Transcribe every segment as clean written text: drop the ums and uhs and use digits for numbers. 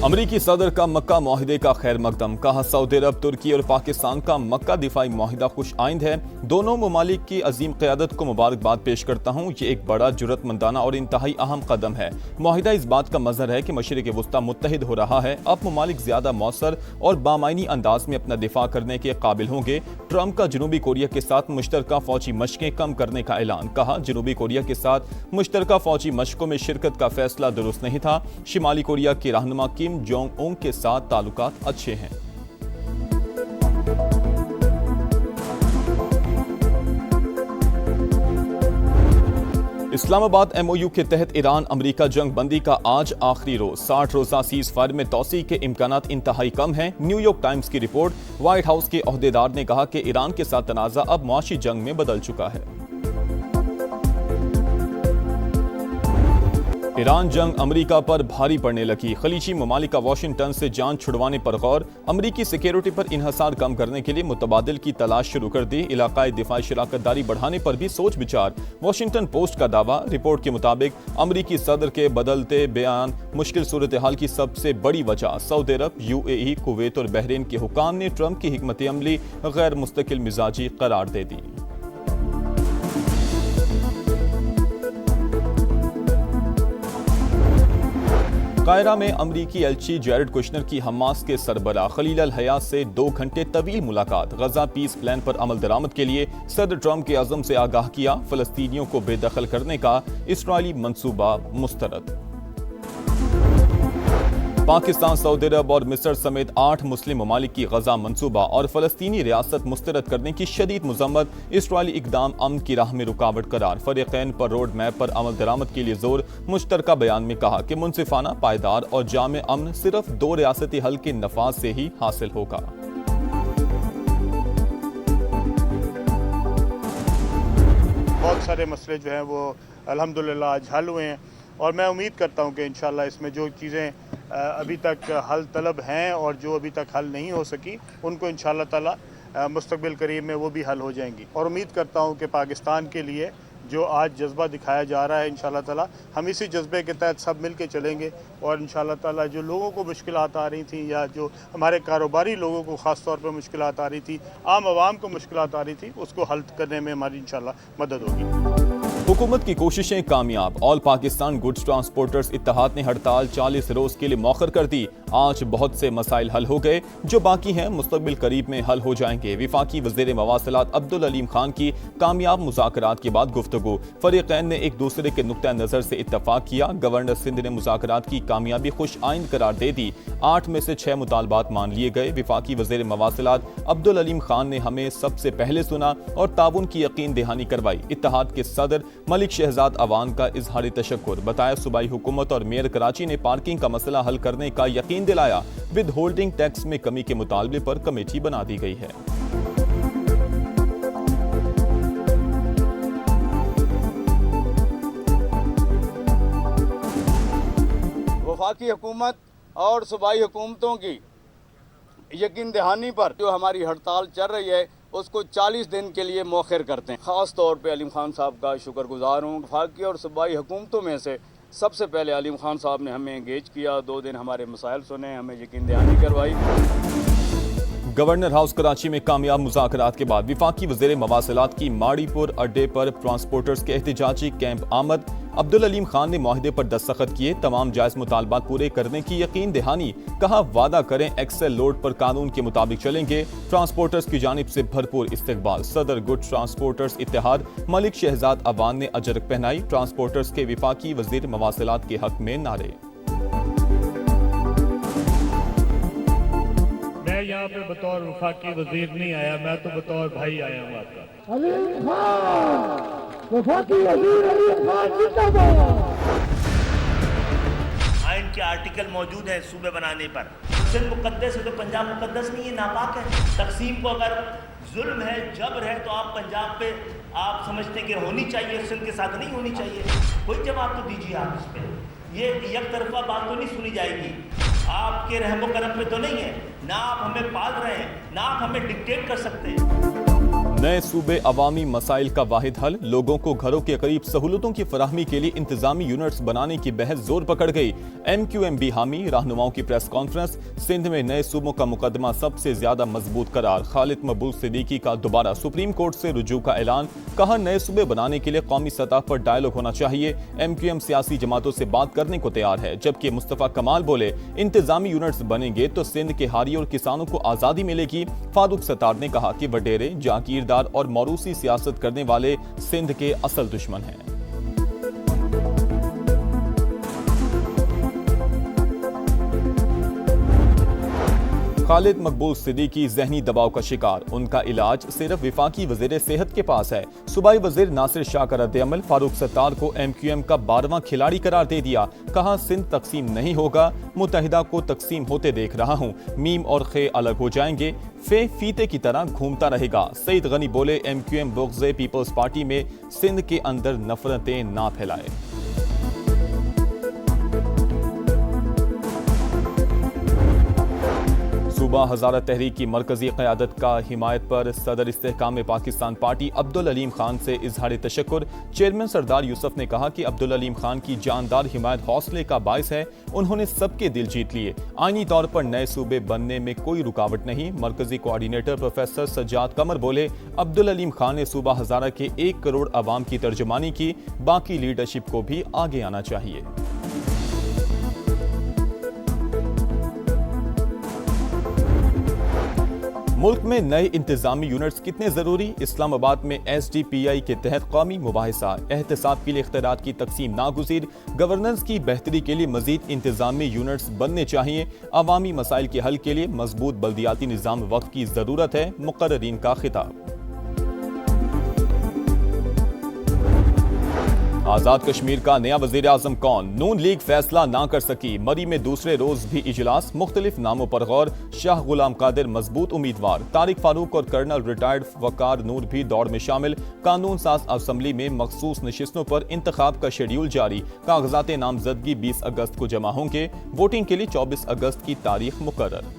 अमरीकी सदर का मक्का मुआहिदे का खैर मकदम। कहा सऊदी अरब, तुर्की और पाकिस्तान का मक्का दिफाई मुआहिदा खुश आइंद है। दोनों ममालिक की अजीम क़यादत को मुबारकबाद पेश करता हूँ। ये एक बड़ा जुर्रतमंदाना और इंतहाई अहम कदम है। मुआहिदा इस बात का मज़हर है कि मशरिक़ वुस्ता मुत्तहिद हो रहा है। अब ममालिक ज़्यादा मौसर और बामायनी अंदाज में अपना दिफा करने के काबिल होंगे। ट्रंप का जनूबी कोरिया के साथ मुश्तरका फ़ौजी मशक़ें कम करने का ऐलान। कहा जनूबी कोरिया के साथ मुश्तरका फ़ौजी मशक़ों में शिरकत का फैसला दुरुस्त नहीं था। शिमाली कोरिया के रहनुमा किम जोंग उन के साथ ताल्लुकात अच्छे हैं। इस्लामाबाद MOU के तहत ईरान अमरीका जंग बंदी का आज आखिरी रोज। 60 रोज़ा सीज़ फायर में तोसी के इम्कानात इंतहाई कम हैं। न्यूयॉर्क टाइम्स की रिपोर्ट। व्हाइट हाउस के ओहदेदार ने कहा कि ईरान के साथ तनाज़ा अब मुआशी जंग में बदल चुका है। ईरान जंग अमरीका पर भारी पड़ने लगी। खलीजी ममालिक का वाशिंगटन से जान छुड़वाने पर गौर। अमरीकी सिक्योरिटी पर इन्हसार कम करने के लिए मुतबादिल की तलाश शुरू कर दी। इलाकाई दिफाई शराकतदारी बढ़ाने पर भी सोच विचार। वाशिंगटन पोस्ट का दावा। रिपोर्ट के मुताबिक अमरीकी सदर के बदलते बयान मुश्किल सूरत हाल की सबसे बड़ी वजह सऊदी अरब, UAE, कुवैत और बहरीन के हुकाम ने ट्रंप की हिकमत अमली गैर मुस्तकिल मिजाजी करार दे दी। कायरा में अमरीकी एलची जैरेड कुशनर की हमास के सरबरा खलील अल हया से 2 घंटे तवील मुलाकात। गजा पीस प्लान पर अमल दरामद के लिए सदर ट्रंप के अज़म से आगाह किया। फलस्तीनियों को बेदखल करने का इस्राइली मंसूबा मुस्तरद। पाकिस्तान, सऊदी अरब और मिस्र समेत 8 मुस्लिम ममालिक की गजा मंसूबा और फलस्तीनी रियासत मुस्तरद करने की शदीद मजम्मत। इस्राइली इकदाम अमन की राह में रुकावट करार। फरीक़ैन पर रोड मैप पर अमल दरामद के लिए जोर। मुश्तरका बयान में कहा कि मुनसिफाना, पायदार और जामे अमन सिर्फ 2 रियासती हल के नफाज से ही हासिल होगा। बहुत सारे मसले जो हैं वो अल्हम्दुलिल्लाह आज हल हुए हैं और मैं उम्मीद करता हूं कि इंशाल्लाह इसमें जो चीज़ें अभी तक हल तलब हैं और जो अभी तक हल नहीं हो सकी उनको इंशाल्लाह ताला मुस्तक़बिल करीब में वो भी हल हो जाएंगी। और उम्मीद करता हूं कि पाकिस्तान के लिए जो आज जज्बा दिखाया जा रहा है इंशाल्लाह ताला हम इसी जज्बे के तहत सब मिल के चलेंगे और इंशाल्लाह ताला जो लोगों को मुश्किलात आ रही थी या जो हमारे कारोबारी लोगों को ख़ास तौर पर मुश्किलात आ रही थी, आम आवाम को मुश्किलात आ रही थी, उसको हल करने में हमारी इंशाल्लाह मदद होगी। हुकूमत की कोशिशें कामयाब। ऑल पाकिस्तान गुड्स ट्रांसपोर्टर्स इत्तेहाद ने हड़ताल 40 रोज के लिए मौखर कर दी। आज बहुत से मसाइल हल हो गए, जो बाकी हैं मुस्तकबिल करीब में हल हो जाएंगे। विफाकी वज़ीर मवासिलात अब्दुल अलीम खान की कामयाब मुज़ाकरात के बाद गुफ्तगू। फरीक़ैन ने एक दूसरे के नुक्ता नज़र से इत्तफाक किया। गवर्नर सिंध ने मुज़ाकरात की कामयाबी खुश आइंद करार दे दी। 8 में से 6 मुतालबात मान लिए गए। विफाकी वज़ीर मवासिलात अब्दुल अलीम खान ने हमें सबसे पहले सुना और ताउन की यकीन दहानी करवाई। इत्तेहाद के सदर मलिक शहजाद अवान का इजहारी तशक्कुर। बताया सूबाई हुकूमत और मेयर कराची ने पार्किंग का मसला हल करने का यकीन दिलाया। विद होल्डिंग टैक्स में कमी के मुतालबे पर कमेटी बना दी गई है। वफाकी हुकूमत और सूबाई हुकूमतों की यकीन दहानी पर जो हमारी हड़ताल चल रही है उसको 40 दिन के लिए मौखर करते हैं। ख़ास तौर पे अलीम खान साहब का शुक्रगुजार हूँ। वफाकी और सूबाई हुकूमतों में से सबसे पहले अलीम खान साहब ने हमें एंगेज किया, 2 दिन हमारे मसाइल सुने, हमें यकीन दहानी करवाई। गवर्नर हाउस कराची में कामयाब मुज़ाकरात के बाद विफाकी वज़ीर मवासिलात की माड़ीपुर अड्डे पर ट्रांसपोर्टर्स के एहतिजाजी कैंप आमद। अब्दुल अलीम खान ने मुआहिदे पर दस्तखत किए। तमाम जायज़ मुतालबात पूरे करने की यकीन दहानी। कहा वादा करें एक्सेल लोड पर कानून के मुताबिक चलेंगे। ट्रांसपोर्टर्स की जानिब से भरपूर इस्तकबाल। सदर गुड ट्रांसपोर्टर्स इत्तेहाद मलिक शहजाद अवान ने अजरक पहनाई। ट्रांसपोर्टर्स के विफाकी वज़ीर मवासिलात के हक में नारे। मैं यहाँ पे बतौर वफाकी वजीर नहीं आया, मैं तो बतौर भाई आया हूँ आपका। आइन के आर्टिकल मौजूद है सूबे बनाने पर। सिंध मुकद्दस है तो पंजाब मुकद्दस नहीं है, नापाक है। तकसीम को अगर जुल्म है, जबर है तो आप पंजाब पे आप समझते कि होनी चाहिए, सिंध के साथ नहीं होनी चाहिए। कोई जवाब तो दीजिए आप इस पे। ये एक तरफा बात तो नहीं सुनी जाएगी। आपके रहमो करम पे तो नहीं है, ना आप हमें पाल रहे हैं, ना आप हमें डिक्टेट कर सकते हैं। नए सूबे अवामी मसाइल का वाहिद हल, लोगों को घरों के करीब सहूलतों की फराहमी के लिए इंतजामी यूनिट्स बनाने की बहस जोर पकड़ गई। MQMB हामी, रहनुमाओं की प्रेस कॉन्फ्रेंस। सिंध में नए सूबों का मुकदमा सबसे ज्यादा मजबूत करार, खालिद मकबूल सिद्दीकी का दोबारा सुप्रीम कोर्ट से रुजू का ऐलान। कहा नए सूबे बनाने के लिए कौमी सतह पर डायलॉग होना चाहिए। MQM सियासी जमातों से बात करने को तैयार है, जबकि मुस्तफा कमाल बोले इंतजामी यूनिट्स बनेंगे तो सिंध के हारी और किसानों को आजादी मिलेगी। फारूक सत्तार ने कहा कि वडेरे, जागीरदार और मौरूसी सियासत करने वाले सिंध के असल दुश्मन हैं। खालिद मकबूल सिद्दीकी ज़हनी दबाव का शिकार, उनका इलाज सिर्फ विफाकी वज़ीर सेहत के पास है। सूबाई वज़ीर नासिर शाह का रद्द-ए-अमल, फारूक सत्तार को MQM का 12वां खिलाड़ी करार दे दिया। कहा सिंध तकसीम नहीं होगा, मुत्तहिदा को तकसीम होते देख रहा हूँ। मीम और खे अलग हो जाएंगे, फे फीते की तरह घूमता रहेगा। सईद गनी बोले MQM बुग़्ज़ पीपल्स पार्टी में सिंध के अंदर नफरतें ना फैलाए। सूबा हज़ारा तहरीक की मरकजी क़यादत का हिमायत पर सदर इस्तेहकाम पाकिस्तान पार्टी अब्दुल अलीम खान से इजहार तशक्कुर। चेयरमैन सरदार यूसुफ ने कहा कि अब्दुल अलीम खान की जानदार हिमायत हौसले का बायस है, उन्होंने सबके दिल जीत लिए। आईनी तौर पर नए सूबे बनने में कोई रुकावट नहीं। मरकजी कोऑर्डिनेटर प्रोफेसर सज्जाद कमर बोले अब्दुल अलीम खान ने सूबा हज़ारा के 1 करोड़ अवाम की तर्जुमानी की, बाकी लीडरशिप को भी आगे आना चाहिए। मुल्क में नए इंतजामी यूनिट्स कितने जरूरी, इस्लामाबाद में SDPI के तहत कौमी मुबाहिसा। एहतसाब के लिए इख्तियारात की तकसीम नागुज़ीर, गवर्नेंस की बेहतरी के लिए मजीद इंतजामी यूनिट्स बनने चाहिए। अवामी मसाइल के हल के लिए मजबूत बल्दियाती निज़ाम वक्त की ज़रूरत है, मुक़र्ररीन का खिताब। आज़ाद कश्मीर का नया वज़ीर आज़म कौन, नून लीग फैसला ना कर सकी। मरी में दूसरे रोज भी इजलास, मुख्तलिफ नामों पर गौर। शाह गुलाम कादिर मजबूत उम्मीदवार, तारिक फारूक और कर्नल रिटायर्ड वकार नूर भी दौड़ में शामिल। कानून साज असम्बली में मखसूस नशिस्तों पर इंतखाब का शेड्यूल जारी। कागजात नामजदगी 20 अगस्त को जमा होंगे, वोटिंग के लिए 24 अगस्त की तारीख मुकर्रर।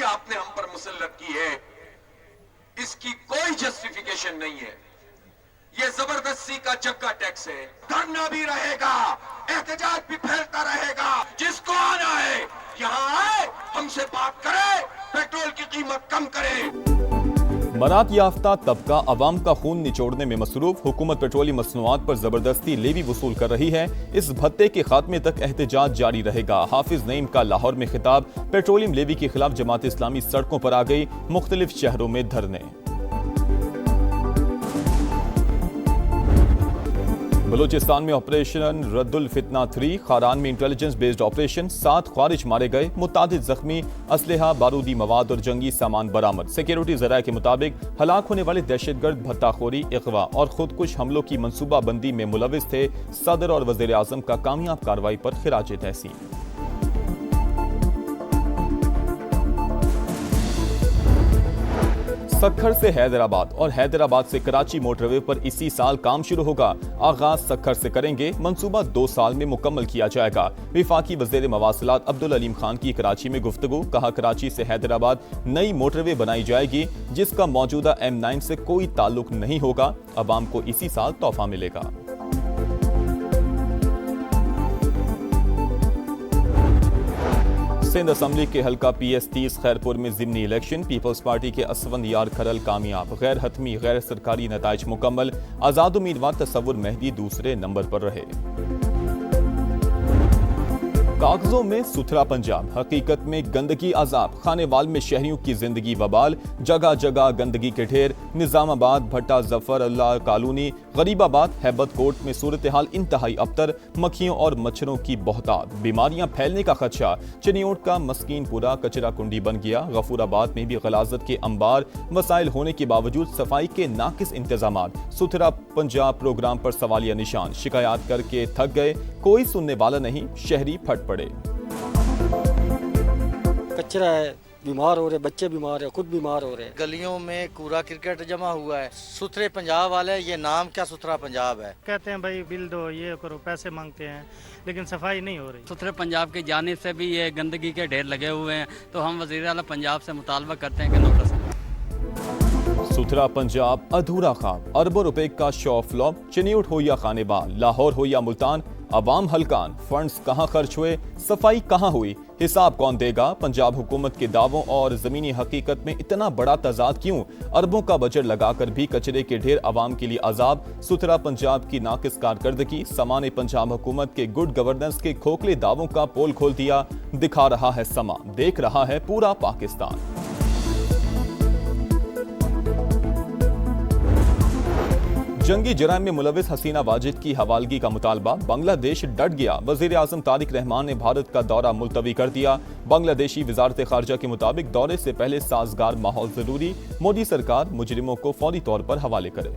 आपने हम पर मुसल्लत की है, इसकी कोई जस्टिफिकेशन नहीं है। ये जबरदस्ती का जग्गा टैक्स है। धरना भी रहेगा, एहतजाज भी फैलता रहेगा। जिसको आना है यहाँ आए, हमसे बात करे, पेट्रोल की कीमत कम करे। मरात याफ्ता तबका अवाम का खून निचोड़ने में मसरूफ। हुकूमत पेट्रोलियम मसनूआत पर जबरदस्ती लेवी वसूल कर रही है। इस भत्ते के खात्मे तक एहतजाज जारी रहेगा। हाफिज नईम का लाहौर में खिताब। पेट्रोलियम लेवी के खिलाफ जमात इस्लामी सड़कों पर आ गई, मुख्तलिफ शहरों में धरने। बलूचिस्तान में ऑपरेशन रद्दुल फितना 3, खारान में इंटेलिजेंस बेस्ड ऑपरेशन, 7 ख्वारिज मारे गए, मुतादिद जख्मी, असलहा, बारूदी मवाद और जंगी सामान बरामद। सिक्योरिटी ज़राए के मुताबिक हलाक होने वाले दहशतगर्द भत्ताखोरी, इग़वा और खुदकुश हमलों की मनसूबा बंदी में मुलविस थे। सदर और वज़ीर आज़म का कामयाब कार्रवाई पर खिराज तहसीन। सक्खर से हैदराबाद और हैदराबाद से कराची मोटरवे पर इसी साल काम शुरू होगा। आगाज सक्खर से करेंगे, मंसूबा 2 साल में मुकम्मल किया जाएगा। विफाकी वज़ीर मवासिलात अब्दुल अलीम खान की कराची में गुफ्तगू। कहा कराची से हैदराबाद नई मोटरवे बनाई जाएगी, जिसका मौजूदा M9 से कोई ताल्लुक नहीं होगा। अवाम को इसी साल तोहफा मिलेगा। सिंध असम्बली के हल्का PS30 खैरपुर में ज़िमनी इलेक्शन। पीपल्स पार्टी के असवन यार खरल कामयाब, गैर हतमी गैर सरकारी नताइज मुकम्मल। आज़ाद उम्मीदवार तसव्वुर मेहदी दूसरे नंबर पर रहे। कागजों में सुथरा पंजाब, हकीकत में गंदगी अजाब। खानेवाल में शहरियों की जिंदगी वबाल, जगह जगह गंदगी के ढेर। निजामाबाद, भट्टा, जफर अल्लाह कॉलोनी, गरीबाबाद, हैबत कोट में सूरत हाल इंतहाई अबतर। मक्खियों और मच्छरों की बहुतात, बीमारियां फैलने का खदशा। चिनियोट का मस्कीनपुरा कचरा कुंडी बन गया। गफूराबाद में भी गलाजत के अंबार, वसाइल होने के बावजूद सफाई के नाकिस इंतजामात। सुथरा पंजाब प्रोग्राम पर सवालिया निशान, शिकायत करके थक गए, कोई सुनने वाला नहीं, शहरी फट पड़े। कचरा है, बीमार हो रहे, बच्चे बीमार है, खुद बीमार हो रहे हैं। गलियों में कूड़ा क्रिकेट जमा हुआ है। सुथरे पंजाब वाले, ये नाम क्या सुथरा पंजाब है। कहते हैं भाई बिल दो, ये करो, पैसे मांगते हैं, लेकिन सफाई नहीं हो रही। सुथरे पंजाब की जानिब से भी ये गंदगी के ढेर लगे हुए हैं, तो हम वज़ीर आला पंजाब से मुतालबा करते हैं कि नोटिस। सुथरा पंजाब अधूरा ख्वाब, अरबों रुपए का शो फ्लॉप, चिन्यूट हो या खानेबाल, लाहौर हो या मुल्तान, अवाम हलकान, फंड्स कहां खर्च हुए, सफाई कहां हुई, हिसाब कौन देगा। पंजाब हुकूमत के दावों और जमीनी हकीकत में इतना बड़ा तजाद क्यों। अरबों का बजट लगाकर भी कचरे के ढेर अवाम के लिए अजाब। सुथरा पंजाब की नाकिस कारकर्दगी, सामान पंजाब हुकूमत के गुड गवर्नेंस के खोखले दावों का पोल खोल दिया। दिखा रहा है समा, देख रहा है पूरा पाकिस्तान। जंगी जराइम में मुलविस हसीना वाजिद की हवालगी का मुतालबा, बांग्लादेश डट गया। वजीर आजम तारिक रहमान ने भारत का दौरा मुलतवी कर दिया। बांग्लादेशी वजारत खारजा के मुताबिक दौरे से पहले साजगार माहौल जरूरी, मोदी सरकार मुजरिमों को फौरी तौर पर हवाले करे।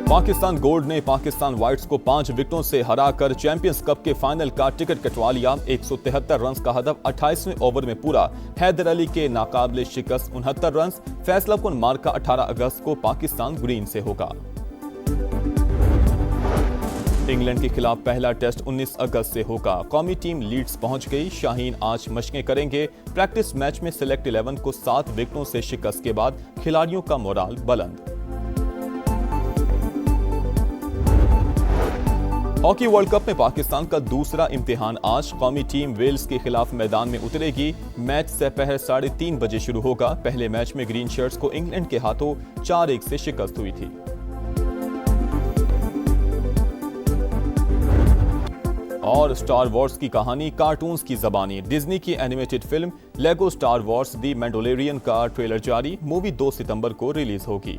पाकिस्तान गोल्ड ने पाकिस्तान व्हाइट्स को 5 विकेटों से हराकर चैंपियंस कप के फाइनल का टिकट कटवा लिया। 173 रन का हदफ 28वें ओवर में पूरा। हैदर अली के नाकाबिले शिकस्त 69 रन। फैसला कुन मार्का 18 अगस्त को पाकिस्तान ग्रीन से होगा। इंग्लैंड के खिलाफ पहला टेस्ट 19 अगस्त से होगा। कौमी टीम लीड्स पहुंच गई। शाहीन आज मशकें करेंगे। प्रैक्टिस मैच में सिलेक्ट 11 को 7 विकेटों से शिकस्त के बाद खिलाड़ियों का मोराल बुलंद। हॉकी वर्ल्ड कप में पाकिस्तान का दूसरा इम्तिहान आज। कौमी टीम वेल्स के खिलाफ मैदान में उतरेगी। मैच दोपहर 3:30 बजे शुरू होगा। पहले मैच में ग्रीन शर्ट्स को इंग्लैंड के हाथों 4-1 से शिकस्त हुई थी। और स्टार वॉर्स की कहानी कार्टून्स की ज़बानी। डिज्नी की एनिमेटेड फिल्म लेगो स्टार वॉर्स दी मैंडोलरियन का ट्रेलर जारी। मूवी 2 सितंबर को रिलीज होगी।